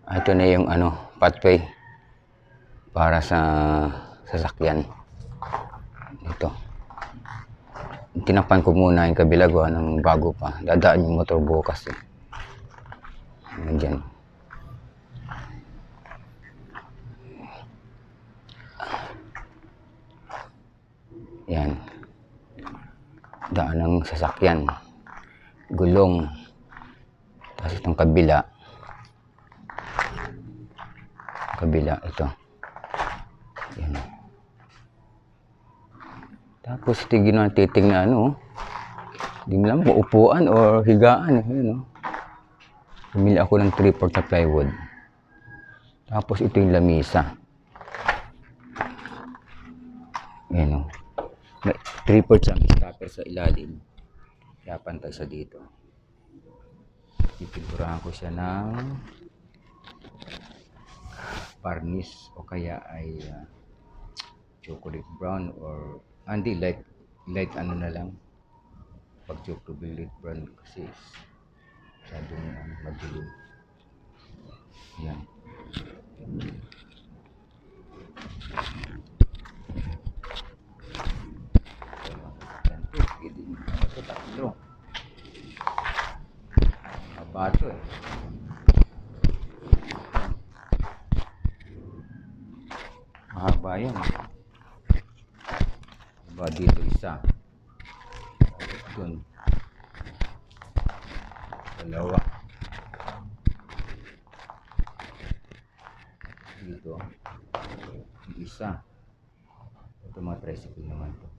Ito na yung pathway para sa sasakyan. Ito. Tinakpan ko muna yung kabila gawa ng bago pa. Dadaan yung motor bukas eh. Nandiyan. Yan. Daan ng sasakyan. Gulong. Tapos itong kabila. Kabila, ito. Yan. Tapos titing na hindi mo lang upuan o higaan. Yun, Pumili ako ng 3/4 na plywood. Tapos ito yung lamisa. Yan, 3/4 ang stopper sa ilalim. Kaya pantay sa dito. Pipinturahan ko siya ng varnish o kaya ay chocolate brown or hindi light na lang. Pag chocolate brown kasi masyadong madilim. Yan. Ito tatlo. Mabato eh. Mahaba yan. Mahaba dito isa. Doon. Dalawa. Dito. Isa. Ito mga tricycle naman to.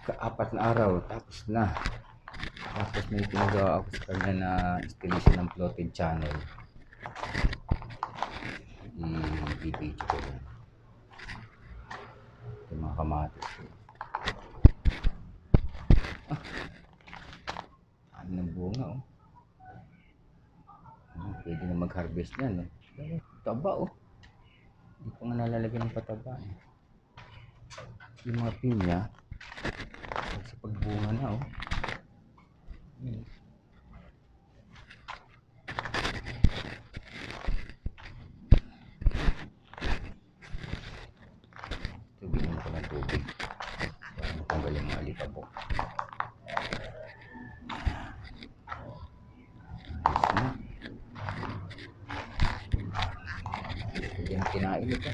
Ka-4 na araw. Tapos na yung pinagawa ako sa kanya na installation ng plotted channel. I-video ko yan. Ito mga kamatis ko. Ano ng bunga pwede na mag-harvest yan taba hindi pa nga nalalagyan ng pataba yung mga pinya sa pagbunga na tubigyan ko ng tubig para matanggal yung alikabok. Yan kinain ito.